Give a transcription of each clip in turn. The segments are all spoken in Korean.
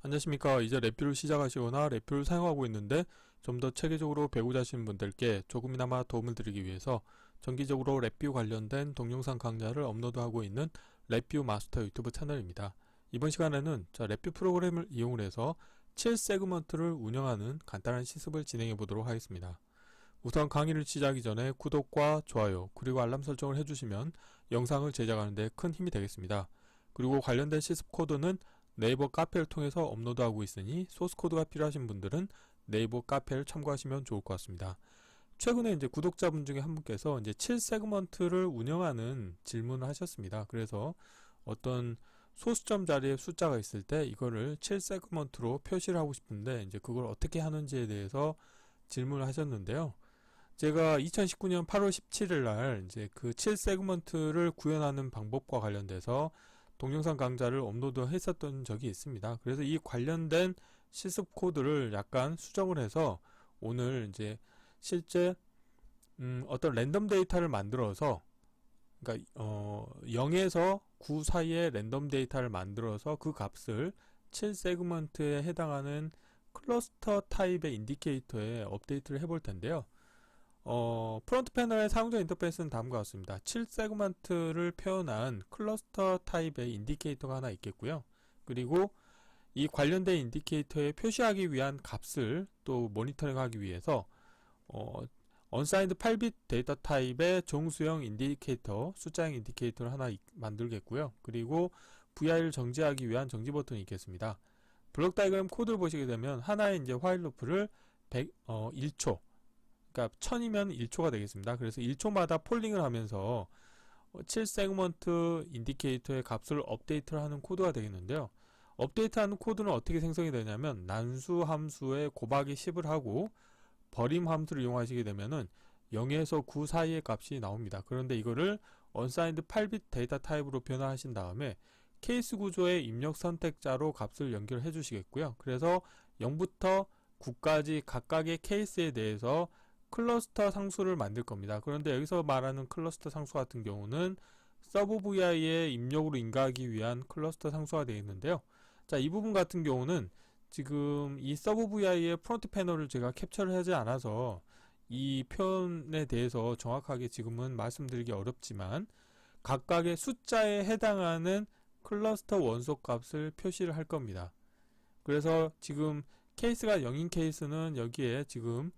안녕하십니까. 이제 랩뷰를 시작하시거나 랩뷰를 사용하고 있는데 좀 더 체계적으로 배우자 하시는 분들께 조금이나마 도움을 드리기 위해서 정기적으로 랩뷰 관련된 동영상 강좌를 업로드하고 있는 랩뷰 마스터 유튜브 채널입니다. 이번 시간에는 랩뷰 프로그램을 이용을 해서 7세그먼트를 운영하는 간단한 실습을 진행해 보도록 하겠습니다. 우선 강의를 시작하기 전에 구독과 좋아요 그리고 알람 설정을 해주시면 영상을 제작하는 데 큰 힘이 되겠습니다. 그리고 관련된 실습 코드는 네이버 카페를 통해서 업로드하고 있으니 소스코드가 필요하신 분들은 네이버 카페를 참고하시면 좋을 것 같습니다. 최근에 이제 구독자분 중에 한 분께서 이제 7세그먼트를 운영하는 질문을 하셨습니다. 그래서 어떤 소수점 자리에 숫자가 있을 때 이거를 7세그먼트로 표시를 하고 싶은데 이제 그걸 어떻게 하는지에 대해서 질문을 하셨는데요. 제가 2019년 8월 17일 날 이제 그 7세그먼트를 구현하는 방법과 관련돼서 동영상 강좌를 업로드 했었던 적이 있습니다. 그래서 이 관련된 실습 코드를 약간 수정을 해서 오늘 이제 실제 어떤 랜덤 데이터를 만들어서 그러니까 0에서 9 사이의 랜덤 데이터를 만들어서 그 값을 7세그먼트에 해당하는 클러스터 타입의 인디케이터에 업데이트를 해볼 텐데요. 프론트 패널의 사용자 인터페이스는 다음과 같습니다. 7세그먼트를 표현한 클러스터 타입의 인디케이터가 하나 있겠고요. 그리고 이 관련된 인디케이터에 표시하기 위한 값을 또 모니터링하기 위해서 unsigned 8빗 데이터 타입의 종수형 인디케이터, 숫자형 인디케이터를 하나 만들겠고요. 그리고 VI를 정지하기 위한 정지 버튼이 있겠습니다. 블록 다이그램 코드를 보시게 되면 하나의 이제 화일 루프를 1초 그러니까 1000이면 1초가 되겠습니다. 그래서 1초마다 폴링을 하면서 7세그먼트 인디케이터의 값을 업데이트를 하는 코드가 되겠는데요. 업데이트하는 코드는 어떻게 생성이 되냐면 난수 함수에 곱하기 10을 하고 버림 함수를 이용하시게 되면은 0에서 9 사이의 값이 나옵니다. 그런데 이거를 unsigned 8빗 데이터 타입으로 변화하신 다음에 케이스 구조의 입력 선택자로 값을 연결해 주시겠고요. 그래서 0부터 9까지 각각의 케이스에 대해서 클러스터 상수를 만들 겁니다. 그런데 여기서 말하는 클러스터 상수 같은 경우는 서브 VI의 입력으로 인가하기 위한 클러스터 상수가 되겠는데요. 자, 이 부분 같은 경우는 지금 이 서브 VI의 프론트 패널을 제가 캡처를 하지 않아서 이 표현에 대해서 정확하게 지금은 말씀드리기 어렵지만 각각의 숫자에 해당하는 클러스터 원소 값을 표시를 할 겁니다. 그래서 지금 케이스가 0인 케이스는 여기에 지금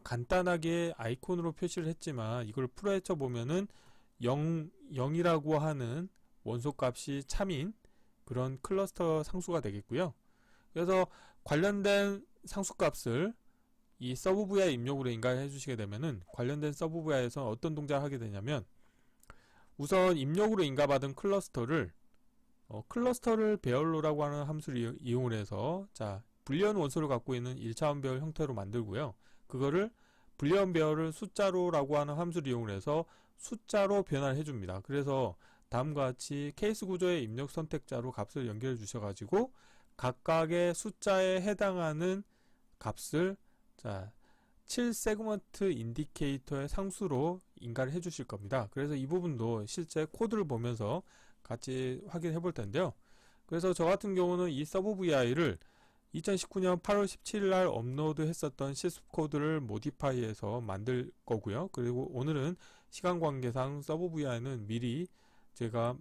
간단하게 아이콘으로 표시를 했지만 이걸 풀어헤쳐 보면은 0이라고 하는 원소 값이 참인 그런 클러스터 상수가 되겠고요. 그래서 관련된 상수 값을 이 서브 VI 입력으로 인가해 주시게 되면은 관련된 서브 VI에서 어떤 동작을 하게 되냐면 우선 입력으로 인가받은 클러스터를 배열로라고 하는 함수를 이용을 해서 자 불리언 원소를 갖고 있는 1차원 배열 형태로 만들고요. 그거를 불리언 배열을 숫자로라고 하는 함수를 이용해서 숫자로 변화를 해줍니다. 그래서 다음과 같이 케이스 구조의 입력 선택자로 값을 연결해 주셔가지고 각각의 숫자에 해당하는 값을 자 7세그먼트 인디케이터의 상수로 인가를 해 주실 겁니다. 그래서 이 부분도 실제 코드를 보면서 같이 확인해 볼 텐데요. 그래서 저 같은 경우는 이 서브 VI를 2019년 8월 17일 날 업로드 했었던 실습 코드를 모디파이해서 만들 거고요. 그리고 오늘은 시간 관계상 서브 VI는 미리 제가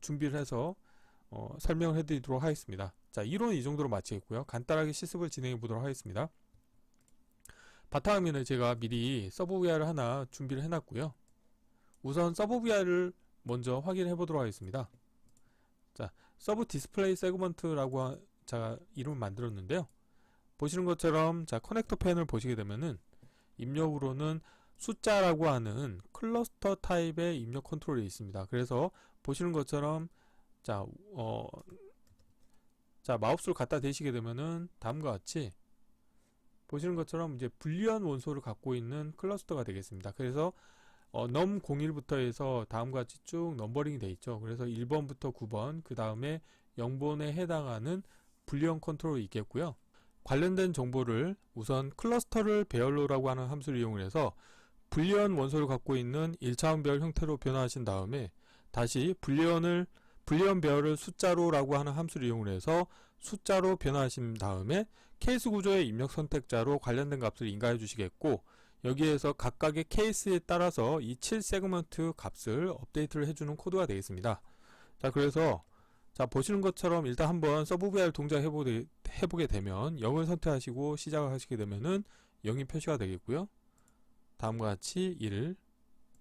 준비를 해서 설명을 해드리도록 하겠습니다. 자, 이론은 이 정도로 마치겠고요. 간단하게 실습을 진행해 보도록 하겠습니다. 바탕화면에 제가 미리 서브 VI를 하나 준비를 해놨고요. 우선 서브 VI를 먼저 확인해 보도록 하겠습니다. 자, 서브 디스플레이 세그먼트라고 제가 이름을 만들었는데요. 보시는 것처럼 자 커넥터 펜을 보시게 되면은 입력으로는 숫자라고 하는 클러스터 타입의 입력 컨트롤이 있습니다. 그래서 보시는 것처럼 자 마우스를 갖다 대시게 되면은 다음과 같이 보시는 것처럼 이제 불리언 원소를 갖고 있는 클러스터가 되겠습니다. 그래서 num 01부터 해서 다음과 같이 쭉 넘버링이 되어 있죠. 그래서 1번부터 9번 그 다음에 0번에 해당하는 불리언 컨트롤이 있겠고요. 관련된 정보를 우선 클러스터를 배열로라고 하는 함수를 이용해서 불리언 원소를 갖고 있는 1차원 배열 형태로 변화하신 다음에 다시 불리언을 불리언 배열을 숫자로라고 하는 함수를 이용해서 숫자로 변화하신 다음에 케이스 구조의 입력 선택자로 관련된 값을 인가해 주시겠고, 여기에서 각각의 케이스에 따라서 이 7세그먼트 값을 업데이트를 해주는 코드가 되겠습니다. 자, 그래서 자, 보시는 것처럼 일단 한번 서브VR 동작 해보게 되면 0을 선택하시고 시작을 하시게 되면은 0이 표시가 되겠고요. 다음과 같이 1,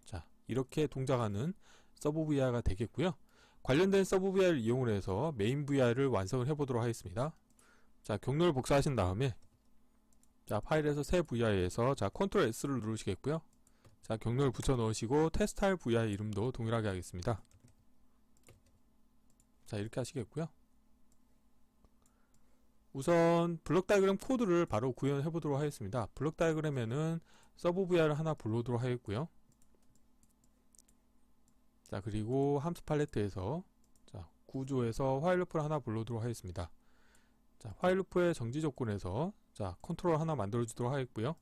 자, 이렇게 동작하는 서브VR가 되겠고요. 관련된 서브VR을 이용을 해서 메인 VR을 완성을 해보도록 하겠습니다. 자, 경로를 복사하신 다음에 자, 파일에서 새 VR에서 자, 컨트롤 S를 누르시겠고요. 자, 경로를 붙여 넣으시고 테스트할 VR 이름도 동일하게 하겠습니다. 자, 이렇게 하시겠고요. 우선 블록 다이어그램 코드를 바로 구현해 보도록 하겠습니다. 블록 다이어그램에는 서브 VR을 하나 불러오도록 하겠고요. 자, 그리고 함수 팔레트에서 자, 구조에서 화일 루프를 하나 불러오도록 하겠습니다. 자, 화일 루프의 정지 조건에서 자, 컨트롤 하나 만들어 주도록 하겠고요.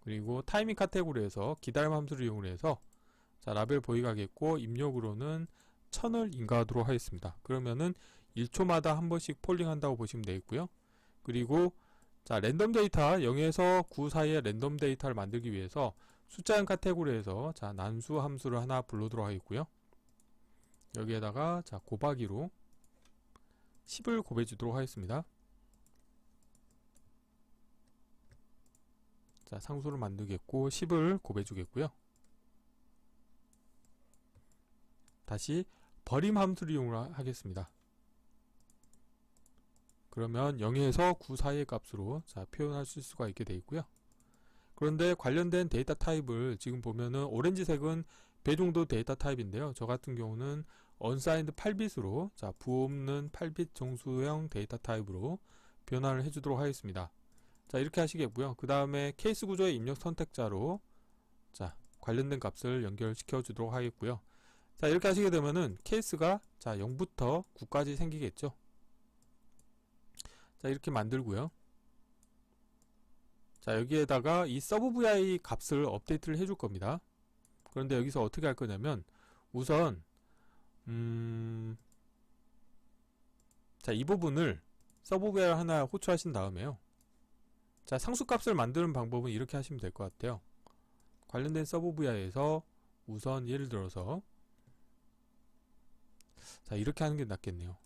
그리고 타이밍 카테고리에서 기다림 함수를 이용해서 자, 라벨 보이가 하겠고 입력으로는 1000을 인가하도록 하겠습니다. 그러면은 1초마다 한 번씩 폴링 한다고 보시면 되겠고요. 그리고 자, 랜덤 데이터 0에서 9 사이의 랜덤 데이터를 만들기 위해서 숫자형 카테고리에서 자, 난수 함수를 하나 불러도록 하겠고요. 여기에다가 자, 곱하기로 10을 곱해 주도록 하겠습니다. 자, 상수를 만들겠고 10을 곱해 주겠고요. 다시 버림 함수를 이용하겠습니다. 그러면 0에서 9 사이의 값으로 자, 표현하실 수가 있게 되어 있고요. 그런데 관련된 데이터 타입을 지금 보면은 오렌지색은 배종도 데이터 타입인데요. 저 같은 경우는 unsigned 8bit으로 자, 부 없는 8bit 정수형 데이터 타입으로 변환을 해주도록 하겠습니다. 자, 이렇게 하시겠고요. 그 다음에 케이스 구조의 입력 선택자로 자, 관련된 값을 연결시켜 주도록 하겠고요. 자, 이렇게 하시게 되면은 케이스가 자, 0부터 9까지 생기겠죠. 자, 이렇게 만들고요. 자, 여기에다가 이 서브VI 값을 업데이트를 해줄 겁니다. 그런데 여기서 어떻게 할 거냐면 우선 자, 이 부분을 서브VI 하나 호출하신 다음에요. 자, 상수값을 만드는 방법은 이렇게 하시면 될 것 같아요. 관련된 서브VI에서 우선 예를 들어서 자, 이렇게 하는 게 낫겠네요.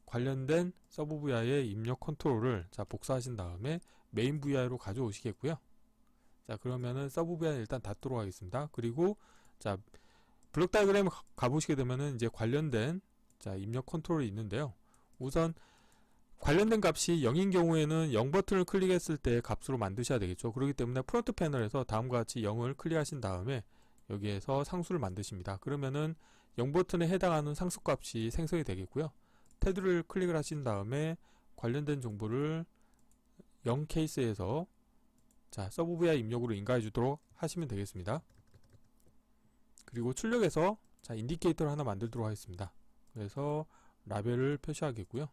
관련된 서브 VI의 입력 컨트롤을 자, 복사하신 다음에 메인 VI로 가져오시겠고요. 자, 그러면은 서브 VI 일단 닫도록 하겠습니다. 그리고 자, 블록 다이어그램 가보시게 되면은 이제 관련된 자, 입력 컨트롤이 있는데요. 우선 관련된 값이 0인 경우에는 0 버튼을 클릭했을 때 값으로 만드셔야 되겠죠. 그렇기 때문에 프론트 패널에서 다음과 같이 0을 클릭하신 다음에 여기에서 상수를 만드십니다. 그러면은 0 버튼에 해당하는 상수값이 생성이 되겠고요. 테두리를 클릭을 하신 다음에 관련된 정보를 0 케이스에서 자, 서브 VI 입력으로 인가해 주도록 하시면 되겠습니다. 그리고 출력에서 자, 인디케이터를 하나 만들도록 하겠습니다. 그래서 라벨을 표시하겠고요.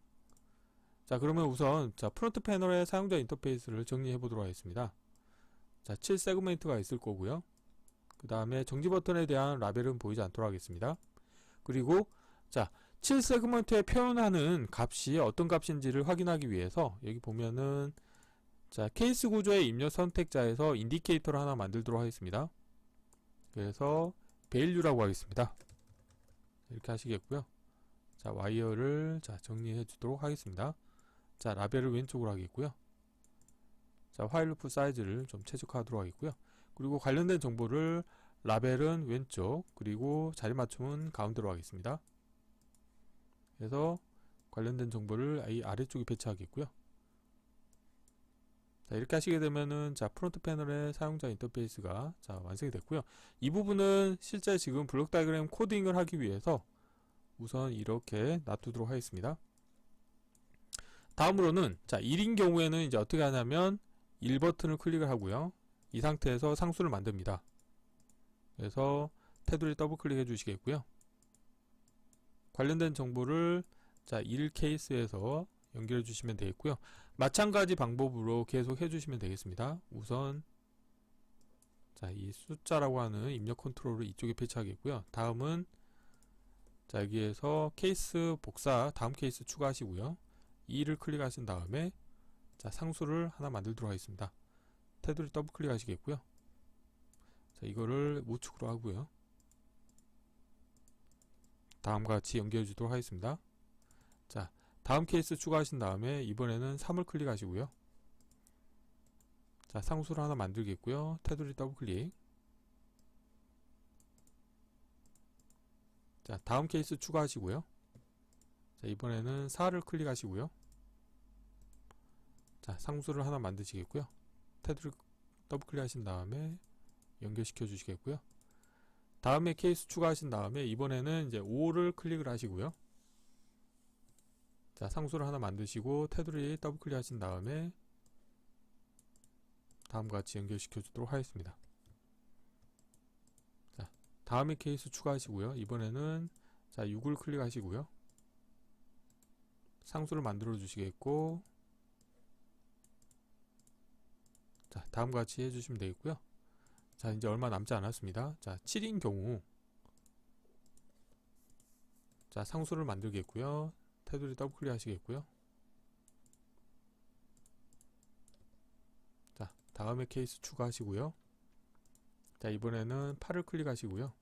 자, 그러면 우선 자, 프론트 패널의 사용자 인터페이스를 정리해 보도록 하겠습니다. 자, 7세그멘트가 있을 거고요. 그 다음에 정지 버튼에 대한 라벨은 보이지 않도록 하겠습니다. 그리고 자, 7세그먼트에 표현하는 값이 어떤 값인지를 확인하기 위해서 여기 보면은 자, 케이스 구조의 입력 선택자에서 인디케이터를 하나 만들도록 하겠습니다. 그래서 value라고 하겠습니다. 이렇게 하시겠고요. 자, 와이어를 자, 정리해 주도록 하겠습니다. 자, 라벨을 왼쪽으로 하겠고요. 자, 화일 루프 사이즈를 좀 최적화하도록 하겠고요. 그리고 관련된 정보를 라벨은 왼쪽, 그리고 자리 맞춤은 가운데로 하겠습니다. 그래서 관련된 정보를 이 아래쪽에 배치하겠고요. 자, 이렇게 하시게 되면은 자, 프론트 패널의 사용자 인터페이스가 자, 완성이 됐고요. 이 부분은 실제 지금 블록 다이어그램 코딩을 하기 위해서 우선 이렇게 놔두도록 하겠습니다. 다음으로는 자, 1인 경우에는 이제 어떻게 하냐면 1 버튼을 클릭을 하고요. 이 상태에서 상수를 만듭니다. 그래서 테두리 더블 클릭해 주시겠고요. 관련된 정보를 자, 1 케이스에서 연결해 주시면 되겠고요. 마찬가지 방법으로 계속 해 주시면 되겠습니다. 우선 자, 이 숫자라고 하는 입력 컨트롤을 이쪽에 배치하겠고요. 다음은 자, 여기에서 케이스 복사, 다음 케이스 추가하시고요. 2를 클릭하신 다음에 자, 상수를 하나 만들도록 하겠습니다. 테두리 더블 클릭하시겠고요. 자, 이거를 우측으로 하고요. 다음과 같이 연결해 주도록 하겠습니다. 자, 다음 케이스 추가하신 다음에 이번에는 3을 클릭하시고요. 자, 상수를 하나 만들겠고요. 테두리 더블 클릭. 자, 다음 케이스 추가하시고요. 자, 이번에는 4를 클릭하시고요. 자, 상수를 하나 만드시겠고요. 테두리 더블 클릭하신 다음에 연결시켜 주시겠고요. 다음에 케이스 추가하신 다음에 이번에는 이제 5를 클릭을 하시고요. 자, 상수를 하나 만드시고 테두리 더블 클릭하신 다음에 다음과 같이 연결시켜 주도록 하겠습니다. 자, 다음에 케이스 추가하시고요. 이번에는 자, 6을 클릭하시고요. 상수를 만들어 주시겠고, 자, 다음과 같이 해주시면 되겠고요. 자, 이제 얼마 남지 않았습니다. 자, 7인 경우 자, 상수를 만들겠고요. 테두리 더블 클릭 하시겠고요. 자, 다음에 케이스 추가하시고요. 자, 이번에는 8을 클릭하시고요.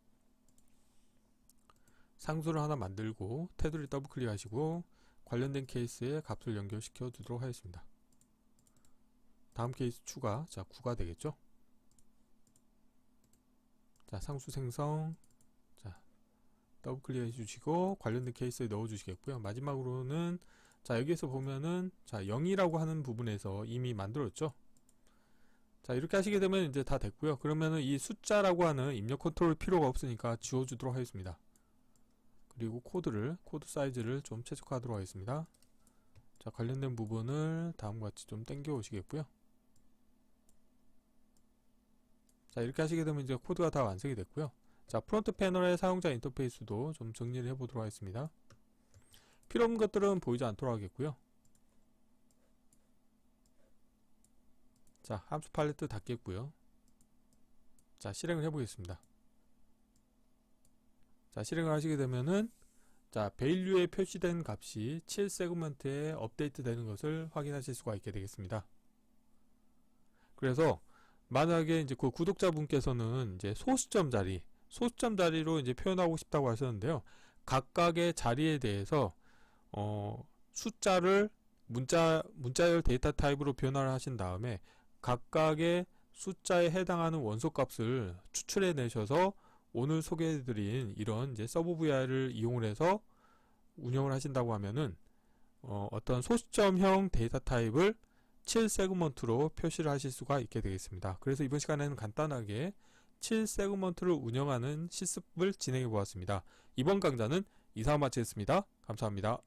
상수를 하나 만들고 테두리 더블 클릭 하시고 관련된 케이스에 값을 연결시켜 두도록 하겠습니다. 다음 케이스 추가, 자, 9가 되겠죠. 자, 상수 생성, 자, 더블 클릭 해주시고 관련된 케이스에 넣어 주시겠고요. 마지막으로는 자, 여기에서 보면은 자, 0이라고 하는 부분에서 이미 만들었죠. 자, 이렇게 하시게 되면 이제 다 됐고요. 그러면은 이 숫자라고 하는 입력 컨트롤 필요가 없으니까 지워주도록 하겠습니다. 그리고 코드 사이즈를 좀 최적화하도록 하겠습니다. 자, 관련된 부분을 다음과 같이 좀 당겨 오시겠고요. 자, 이렇게 하시게 되면 이제 코드가 다 완성이 됐고요. 자, 프론트 패널의 사용자 인터페이스도 좀 정리를 해보도록 하겠습니다. 필요 없는 것들은 보이지 않도록 하겠고요. 자, 함수 팔레트 닫겠고요. 자, 실행을 해보겠습니다. 자, 실행을 하시게 되면은 자, value에 표시된 값이 7 세그먼트에 업데이트 되는 것을 확인하실 수가 있게 되겠습니다. 그래서 만약에 이제 그 구독자분께서는 이제 소수점 자리로 이제 표현하고 싶다고 하셨는데요. 각각의 자리에 대해서 숫자를 문자열 데이터 타입으로 변화를 하신 다음에 각각의 숫자에 해당하는 원소값을 추출해 내셔서 오늘 소개해드린 이런 이제 서브 VI를 이용을 해서 운영을 하신다고 하면은 어떤 소수점형 데이터 타입을 7 세그먼트로 표시를 하실 수가 있게 되겠습니다. 그래서 이번 시간에는 간단하게 7 세그먼트를 운영하는 실습을 진행해 보았습니다. 이번 강좌는 이상 마치겠습니다. 감사합니다.